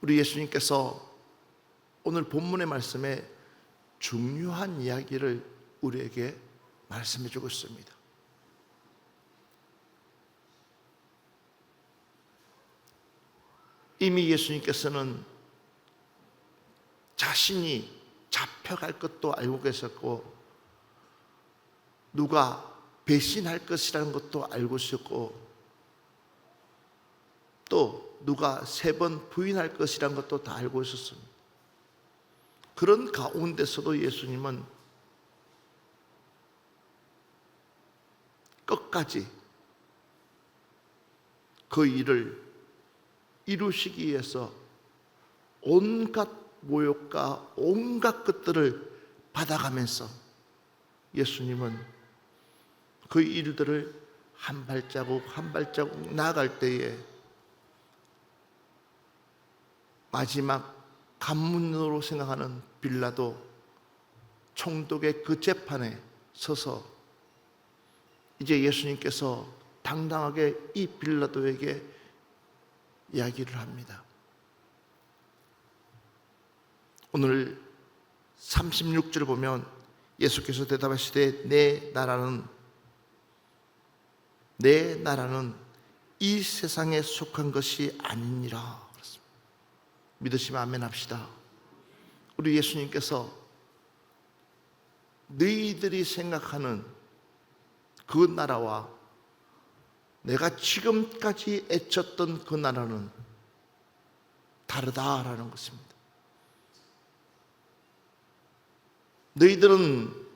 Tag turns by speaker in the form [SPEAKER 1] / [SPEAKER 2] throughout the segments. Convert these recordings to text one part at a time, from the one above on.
[SPEAKER 1] 우리 예수님께서 오늘 본문의 말씀에 중요한 이야기를 우리에게 말씀해 주고 있습니다. 이미 예수님께서는 자신이 잡혀갈 것도 알고 계셨고, 누가 배신할 것이라는 것도 알고 있었고, 또 누가 3번 부인할 것이라는 것도 다 알고 있었습니다. 그런 가운데서도 예수님은 끝까지 그 일을 이루시기 위해서 온갖 모욕과 온갖 것들을 받아가면서 예수님은 그 일들을 한 발자국 한 발자국 나아갈 때에 마지막 간문으로 생각하는 빌라도 총독의 그 재판에 서서 이제 예수님께서 당당하게 이 빌라도에게 이야기를 합니다. 오늘 36절을 보면 예수께서 대답하시되 내 나라는 이 세상에 속한 것이 아니니라. 믿으시면 아멘 합시다. 우리 예수님께서 너희들이 생각하는 그 나라와 내가 지금까지 애쳤던 그 나라는 다르다라는 것입니다. 너희들은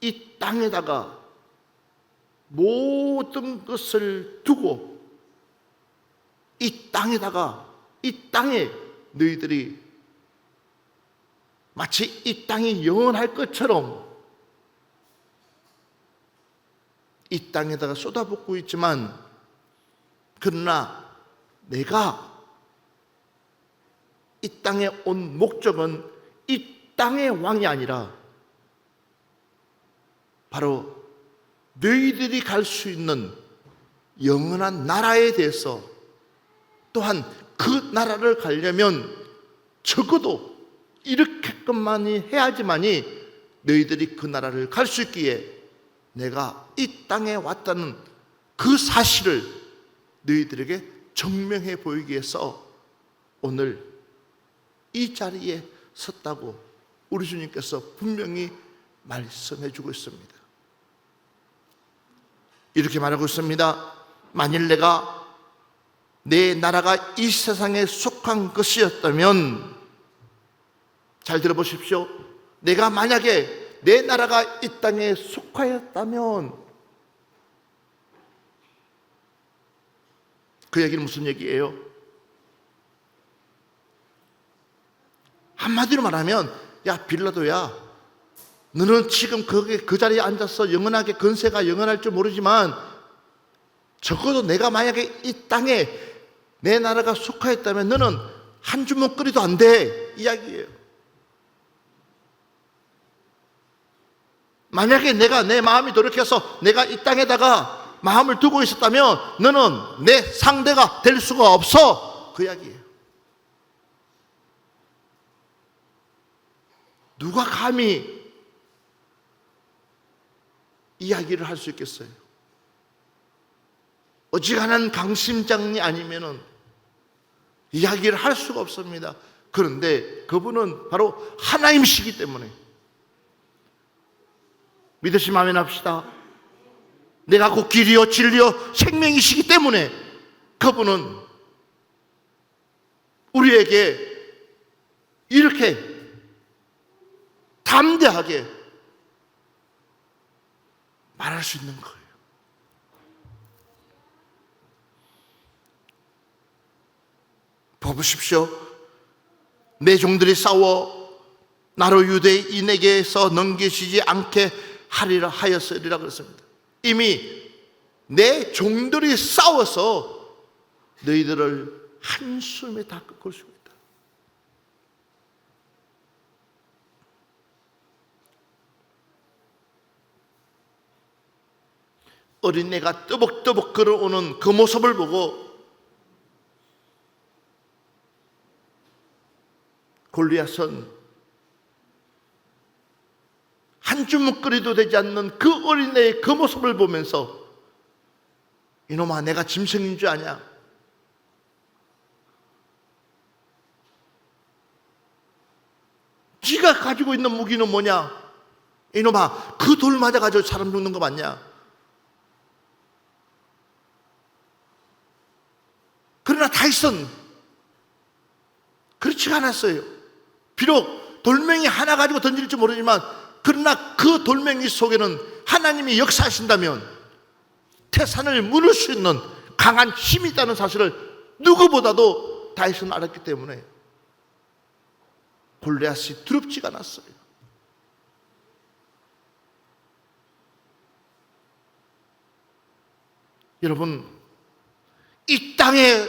[SPEAKER 1] 이 땅에다가 모든 것을 두고 이 땅에 너희들이 마치 이 땅이 영원할 것처럼 이 땅에다가 쏟아붓고 있지만, 그러나 내가 이 땅에 온 목적은 이 땅의 왕이 아니라 바로 너희들이 갈 수 있는 영원한 나라에 대해서, 또한 그 나라를 가려면 적어도 이렇게끔만이 해야지만이 너희들이 그 나라를 갈 수 있기에 내가 이 땅에 왔다는 그 사실을 너희들에게 증명해 보이기 위해서 오늘 이 자리에 섰다고 우리 주님께서 분명히 말씀해 주고 있습니다. 이렇게 말하고 있습니다. 만일 내 나라가 이 세상에 속한 것이었다면, 잘 들어보십시오. 내가 만약에 내 나라가 이 땅에 속하였다면, 그 얘기는 무슨 얘기예요? 한마디로 말하면, 야 빌라도야, 너는 지금 그 자리에 앉아서 영원하게 건세가 영원할 줄 모르지만 적어도 내가 만약에 이 땅에 내 나라가 속하였다면 너는 한 주먹거리도 안 돼, 이야기예요. 만약에 내 마음이 돌이켜서 내가 이 땅에다가 마음을 두고 있었다면 너는 내 상대가 될 수가 없어, 그 이야기예요. 누가 감히 이야기를 할 수 있겠어요? 어지간한 강심장이 아니면은 이야기를 할 수가 없습니다. 그런데 그분은 바로 하나님이시기 때문에, 믿으시면 아멘 합시다. 내가 곧 길이요 진리요 생명이시기 때문에 그분은 우리에게 이렇게 담대하게 말할 수 있는 거예요. 보십시오. 내 종들이 싸워 나로 유대인에게서 넘기시지 않게 하리라 하였으리라 그랬습니다. 이미 내 종들이 싸워서 너희들을 한숨에 다 꺾을 수 있다. 어린애가 떠벅떠벅 걸어오는 그 모습을 보고 골리앗은 한 주먹거리도 되지 않는 그 어린애의 그 모습을 보면서 이놈아, 내가 짐승인 줄 아냐? 네가 가지고 있는 무기는 뭐냐? 이놈아, 그 돌 맞아가지고 사람 죽는 거 맞냐? 그러나 다윗은 그렇지 않았어요. 비록 돌멩이 하나 가지고 던질지 모르지만, 그러나 그 돌멩이 속에는 하나님이 역사하신다면 태산을 무를 수 있는 강한 힘이 있다는 사실을 누구보다도 다윗은 알았기 때문에 골리앗이 두렵지가 않았어요. 여러분, 이 땅에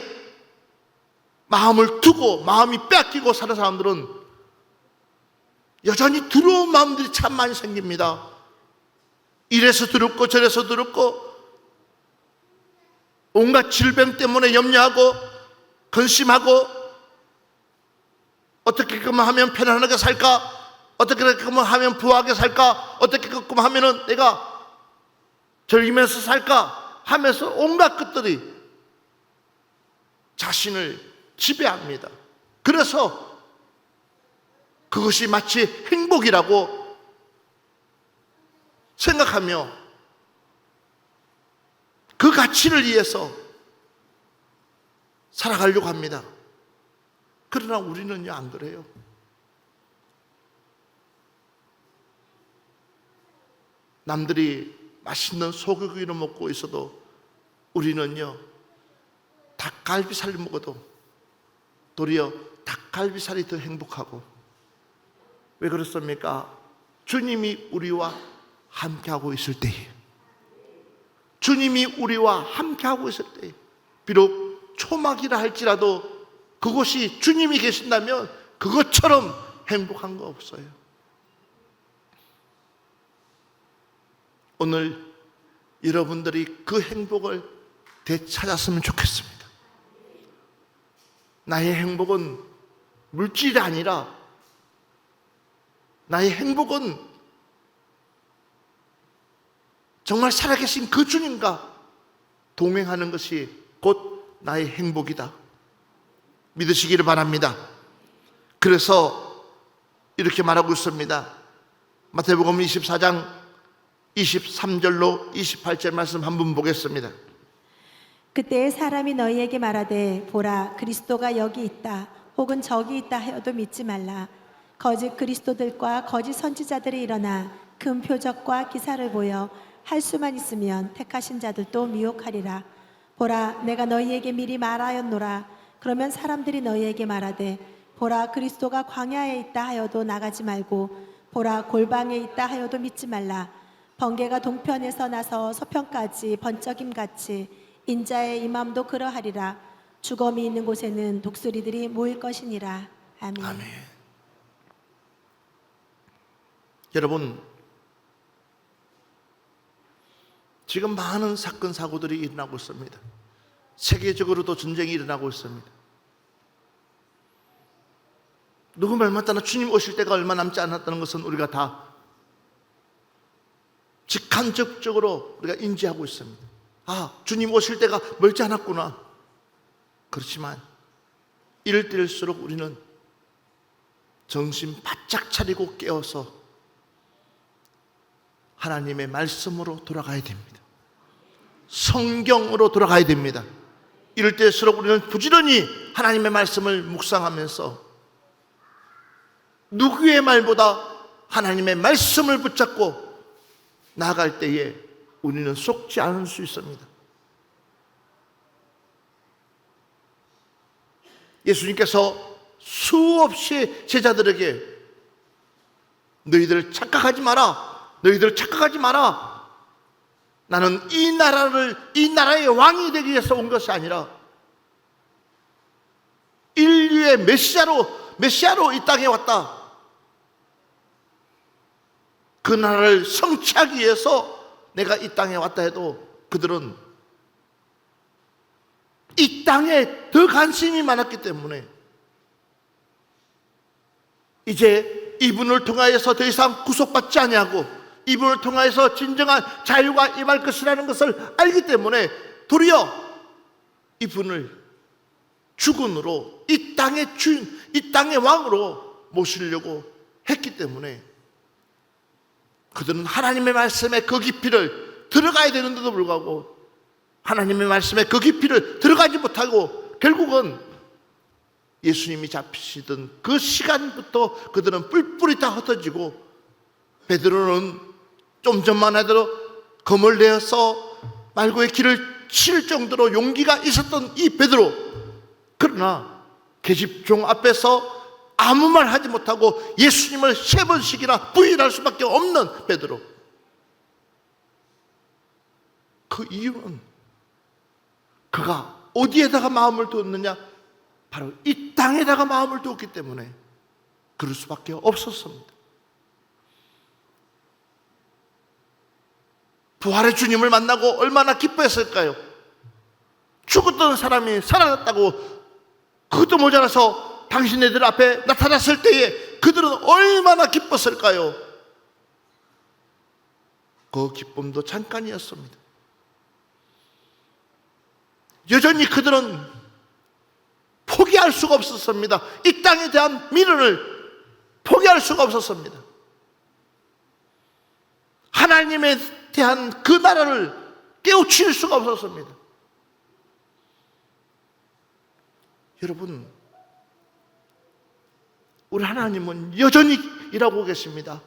[SPEAKER 1] 마음을 두고 마음이 뺏기고 사는 사람들은 여전히 두려운 마음들이 참 많이 생깁니다. 이래서 두렵고 저래서 두렵고, 온갖 질병 때문에 염려하고 근심하고, 어떻게 하면 편안하게 살까? 어떻게 하면 부하게 살까? 어떻게 하면 내가 즐기면서 살까? 하면서 온갖 것들이 자신을 지배합니다. 그래서 그것이 마치 행복이라고 생각하며 그 가치를 위해서 살아가려고 합니다. 그러나 우리는요, 안 그래요. 남들이 맛있는 소고기를 먹고 있어도 우리는요, 닭갈비살을 먹어도 도리어 닭갈비살이 더 행복하고. 왜 그렇습니까? 주님이 우리와 함께하고 있을 때에, 주님이 우리와 함께하고 있을 때에, 비록 초막이라 할지라도 그곳이 주님이 계신다면 그것처럼 행복한 거 없어요. 오늘 여러분들이 그 행복을 되찾았으면 좋겠습니다. 나의 행복은 물질이 아니라 나의 행복은 정말 살아계신 그 주님과 동행하는 것이 곧 나의 행복이다. 믿으시기를 바랍니다. 그래서 이렇게 말하고 있습니다. 마태복음 24장 23절로 28절 말씀 한번 보겠습니다.
[SPEAKER 2] 그때 사람이 너희에게 말하되 보라 그리스도가 여기 있다 혹은 저기 있다 하여도 믿지 말라. 거짓 그리스도들과 거짓 선지자들이 일어나 큰 표적과 기사를 보여 할 수만 있으면 택하신 자들도 미혹하리라. 보라 내가 너희에게 미리 말하였노라. 그러면 사람들이 너희에게 말하되 보라 그리스도가 광야에 있다 하여도 나가지 말고 보라 골방에 있다 하여도 믿지 말라. 번개가 동편에서 나서 서편까지 번쩍임같이 인자의 임함도 그러하리라. 주검이 있는 곳에는 독수리들이 모일 것이니라. 아멘.
[SPEAKER 1] 아멘. 여러분, 지금 많은 사건 사고들이 일어나고 있습니다. 세계적으로도 전쟁이 일어나고 있습니다. 누구 말 맞다나 주님 오실 때가 얼마 남지 않았다는 것은 우리가 다 직간접적으로 우리가 인지하고 있습니다. 아, 주님 오실 때가 멀지 않았구나. 그렇지만 이럴 때일수록 우리는 정신 바짝 차리고 깨어서 하나님의 말씀으로 돌아가야 됩니다. 성경으로 돌아가야 됩니다. 이럴 때일수록 우리는 부지런히 하나님의 말씀을 묵상하면서 누구의 말보다 하나님의 말씀을 붙잡고 나아갈 때에 우리는 속지 않을 수 있습니다. 예수님께서 수없이 제자들에게 너희들 착각하지 마라. 너희들 착각하지 마라. 나는 이 나라의 왕이 되기 위해서 온 것이 아니라 인류의 메시아로 이 땅에 왔다. 그 나라를 성취하기 위해서 내가 이 땅에 왔다 해도 그들은 이 땅에 더 관심이 많았기 때문에 이제 이분을 통하여서 더 이상 구속받지 아니하고 이분을 통하여서 진정한 자유가 임할 것이라는 것을 알기 때문에 도리어 이분을 주군으로 이 땅의 주인, 이 땅의 왕으로 모시려고 했기 때문에 그들은 하나님의 말씀에 그 깊이를 들어가야 되는데도 불구하고 하나님의 말씀에 그 깊이를 들어가지 못하고 결국은 예수님이 잡히시던 그 시간부터 그들은 뿔뿔이 다 흩어지고 베드로는 좀 전만 해도 검을 내어서 말고의 길을 칠 정도로 용기가 있었던 이 베드로, 그러나 계집종 앞에서 아무 말 하지 못하고 예수님을 3번씩이나 부인할 수밖에 없는 베드로. 그 이유는 그가 어디에다가 마음을 두었느냐? 바로 이 땅에다가 마음을 두었기 때문에 그럴 수밖에 없었습니다. 부활의 주님을 만나고 얼마나 기뻐했을까요? 죽었던 사람이 살아났다고, 그것도 모자라서 당신네들 앞에 나타났을 때에 그들은 얼마나 기뻤을까요? 그 기쁨도 잠깐이었습니다. 여전히 그들은 포기할 수가 없었습니다. 이 땅에 대한 미련을 포기할 수가 없었습니다. 하나님에 대한 그 나라를 깨우칠 수가 없었습니다. 여러분, 우리 하나님은 여전히 일하고 계십니다.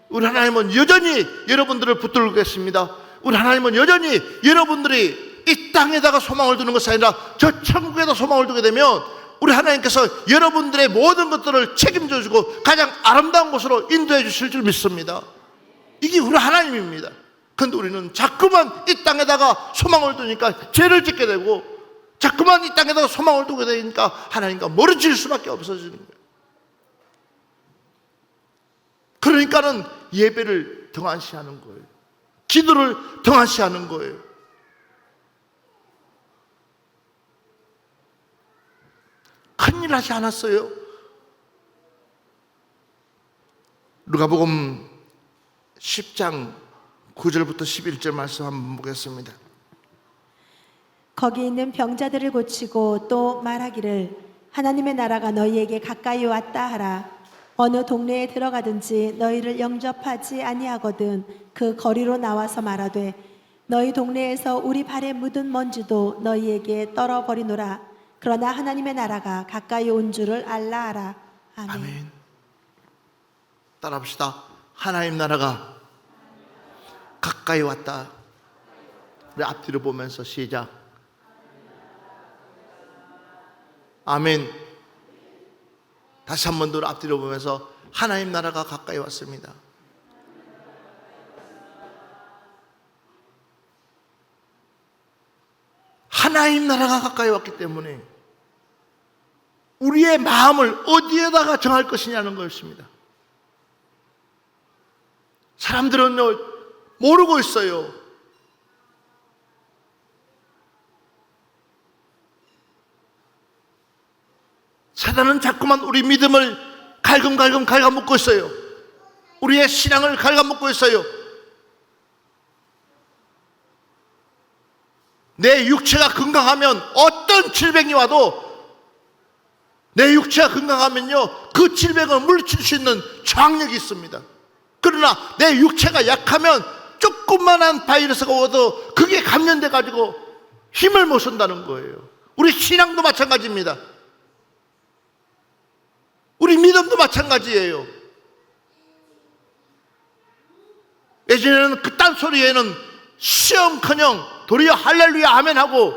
[SPEAKER 1] 우리 하나님은 여전히 여러분들을 붙들고 계십니다. 우리 하나님은 여전히 여러분들이 이 땅에다가 소망을 두는 것이 아니라 저 천국에다 소망을 두게 되면 우리 하나님께서 여러분들의 모든 것들을 책임져 주고 가장 아름다운 곳으로 인도해 주실 줄 믿습니다. 이게 우리 하나님입니다. 그런데 우리는 자꾸만 이 땅에다가 소망을 두니까 죄를 짓게 되고 자꾸만 이 땅에다가 소망을 두게 되니까 하나님과 멀어질 수밖에 없어지는 거예요. 그러니까는 예배를 등한시하는 거예요. 기도를 등한시하는 거예요. 큰일 하지 않았어요? 누가복음 10장 9절부터 11절 말씀 한번 보겠습니다.
[SPEAKER 2] 거기 있는 병자들을 고치고 또 말하기를 하나님의 나라가 너희에게 가까이 왔다 하라. 어느 동네에 들어가든지 너희를 영접하지 아니하거든 그 거리로 나와서 말하되 너희 동네에서 우리 발에 묻은 먼지도 너희에게 떨어버리노라. 그러나 하나님의 나라가 가까이 온 줄을 알라 하라. 아멘.
[SPEAKER 1] 아멘. 따라합시다. 하나님 나라가 가까이 왔다. 우리 앞뒤로 보면서 시작. 아멘. 다시 한 번 더 앞뒤로 보면서 하나님 나라가 가까이 왔습니다. 하나님 나라가 가까이 왔기 때문에 우리의 마음을 어디에다가 정할 것이냐는 것입니다. 사람들은 모르고 있어요. 사단은 자꾸만 우리 믿음을 갈금갈금 갉아먹고 있어요. 우리의 신앙을 갉아먹고 있어요. 내 육체가 건강하면 어떤 질병이 와도 내 육체가 건강하면요 그 질병을 물리칠 수 있는 장력이 있습니다. 그러나 내 육체가 약하면 조그만한 바이러스가 와도 그게 감염돼 가지고 힘을 못 쓴다는 거예요. 우리 신앙도 마찬가지입니다. 우리 믿음도 마찬가지예요. 예전에는 그딴 소리에는 시험커녕 도리어 할렐루야 아멘 하고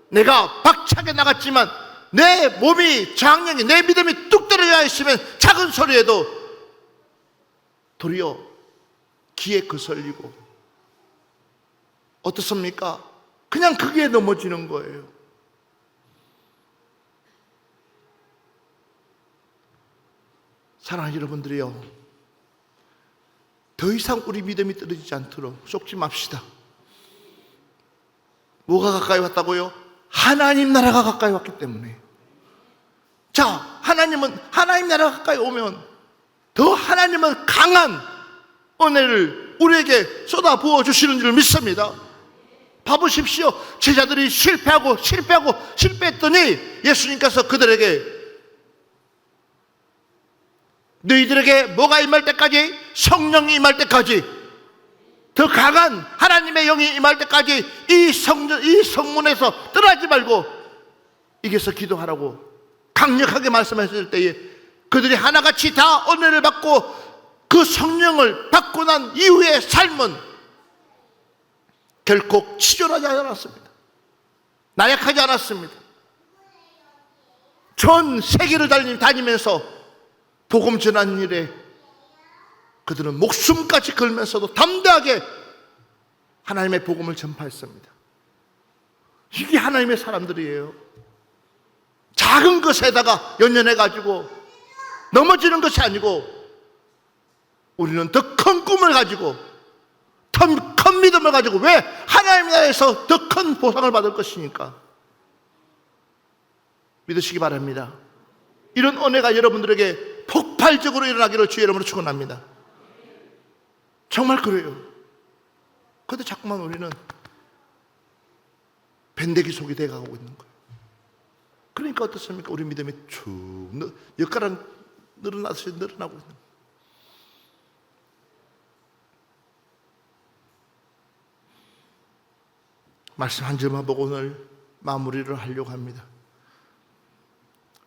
[SPEAKER 1] 내가 박차게 나갔지만 내 몸이 장력이 내 믿음이 뚝 떨어져 있으면 작은 소리에도 도리어 귀에 거슬리고 어떻습니까? 그냥 그게 넘어지는 거예요. 사랑하는 여러분들이요, 더 이상 우리 믿음이 떨어지지 않도록 속지 맙시다. 뭐가 가까이 왔다고요? 하나님 나라가 가까이 왔기 때문에. 자, 하나님 나라가 가까이 오면 더 하나님은 강한 은혜를 우리에게 쏟아 부어 주시는 줄 믿습니다. 봐보십시오. 제자들이 실패했더니 예수님께서 그들에게 너희들에게 뭐가 임할 때까지? 성령이 임할 때까지, 더 강한 하나님의 영이 임할 때까지 이 성문에서 떠나지 말고 이겨서 기도하라고 강력하게 말씀하셨을 때에 그들이 하나같이 다 은혜를 받고 그 성령을 받고 난 이후의 삶은 결코 치졸하지 않았습니다. 나약하지 않았습니다. 전 세계를 다니면서 복음 전하는 일에 그들은 목숨까지 걸면서도 담대하게 하나님의 복음을 전파했습니다. 이게 하나님의 사람들이에요. 작은 것에다가 연연해가지고 넘어지는 것이 아니고 우리는 더 큰 꿈을 가지고 더 큰 믿음을 가지고, 왜? 하나님 나라에서 더 큰 보상을 받을 것이니까 믿으시기 바랍니다. 이런 은혜가 여러분들에게 폭발적으로 일어나기를 주의 이름으로 축원합니다. 정말 그래요. 그런데 자꾸만 우리는 밴데기 속이 돼가고 있는 거예요. 그러니까 어떻습니까? 우리 믿음이 쭉 엿가락 늘어나고 있는 거예요. 말씀 한 줄만 보고 오늘 마무리를 하려고 합니다.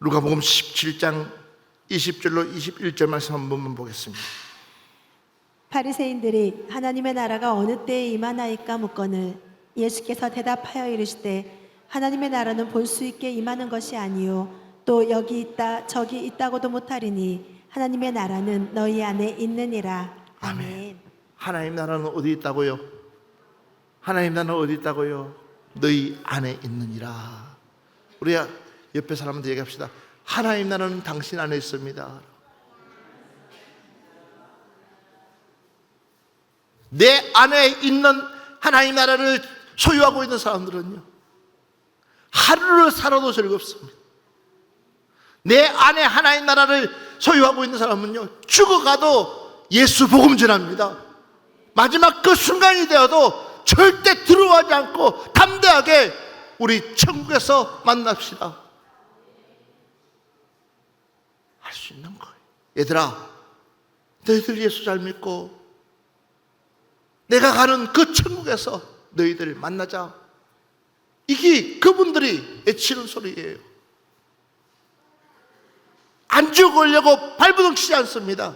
[SPEAKER 1] 누가복음 17장 20절로 21절 말씀 한 번만 보겠습니다.
[SPEAKER 2] 바리새인들이 하나님의 나라가 어느 때에 임하나이까 묻거늘 예수께서 대답하여 이르시되 하나님의 나라는 볼 수 있게 임하는 것이 아니요 또 여기 있다 저기 있다고도 못하리니 하나님의 나라는 너희 안에 있느니라. 아멘.
[SPEAKER 1] 하나님 나라는 어디 있다고요? 하나님 나라는 어디 있다고요? 너희 안에 있느니라. 우리 옆에 사람한테 얘기합시다. 하나님 나라는 당신 안에 있습니다. 내 안에 있는 하나님 나라를 소유하고 있는 사람들은요, 하루를 살아도 즐겁습니다. 내 안에 하나님 나라를 소유하고 있는 사람은요, 죽어가도 예수 복음 전합니다. 마지막 그 순간이 되어도 절대 두려워하지 않고 담대하게 우리 천국에서 만납시다. 할 수 있는 거예요. 얘들아, 너희들 예수 잘 믿고 내가 가는 그 천국에서 너희들 만나자. 이게 그분들이 외치는 소리예요. 안 죽으려고 발버둥치지 않습니다.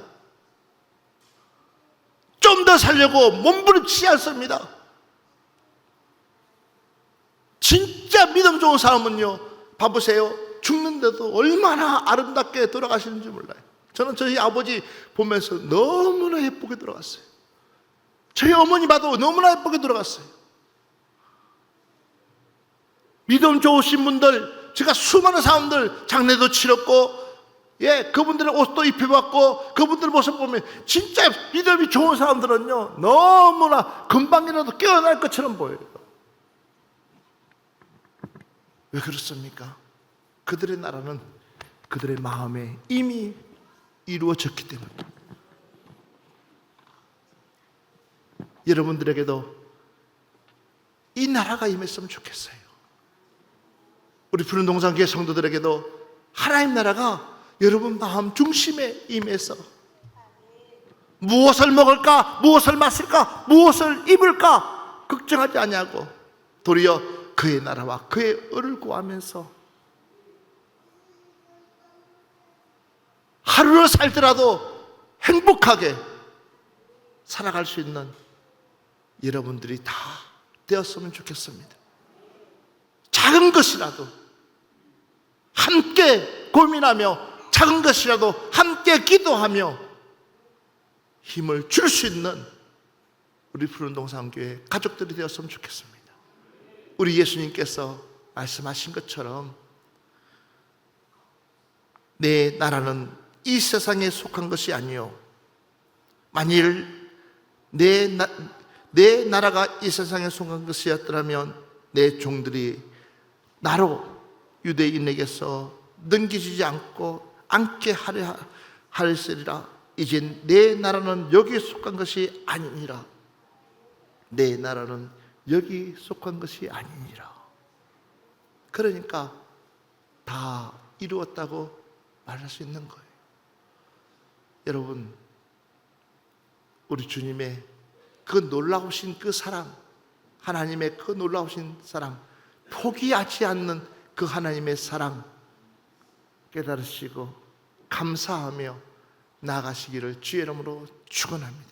[SPEAKER 1] 좀 더 살려고 몸부림치지 않습니다. 진짜 믿음 좋은 사람은요, 봐보세요. 죽는데도 얼마나 아름답게 돌아가시는지 몰라요. 저는 저희 아버지 보면서 너무나 예쁘게 돌아갔어요. 저희 어머니 봐도 너무나 예쁘게 돌아갔어요. 믿음 좋으신 분들, 제가 수많은 사람들 장례도 치렀고, 그분들의 옷도 입혀봤고, 그분들 모습 보면 진짜 믿음이 좋은 사람들은요, 너무나 금방이라도 깨어날 것처럼 보여요. 왜 그렇습니까? 그들의 나라는 그들의 마음에 이미 이루어졌기 때문에. 여러분들에게도 이 나라가 임했으면 좋겠어요. 우리 푸른 동산교회 성도들에게도 하나님 나라가 여러분 마음 중심에 임해서 무엇을 먹을까, 무엇을 마실까, 무엇을 입을까 걱정하지 아니하고 도리어 그의 나라와 그의 의를 구하면서 하루를 살더라도 행복하게 살아갈 수 있는 여러분들이 다 되었으면 좋겠습니다. 작은 것이라도 함께 고민하며, 작은 것이라도 함께 기도하며 힘을 줄 수 있는 우리 푸른 동산교회 가족들이 되었으면 좋겠습니다. 우리 예수님께서 말씀하신 것처럼 내 나라는 이 세상에 속한 것이 아니요, 만일 내 나라가 이 세상에 속한 것이었더라면 내 종들이 나로 유대인에게서 넘겨주지 않고 않게 하려 하였으리라. 이젠 내 나라는 여기에 속한 것이 아니니라. 내 나라는 여기 속한 것이 아니니라. 그러니까 다 이루었다고 말할 수 있는 거예요. 여러분, 우리 주님의 그 놀라우신 그 사랑, 하나님의 그 놀라우신 사랑, 포기하지 않는 그 하나님의 사랑 깨달으시고 감사하며 나아가시기를 주의 이름으로 축원합니다.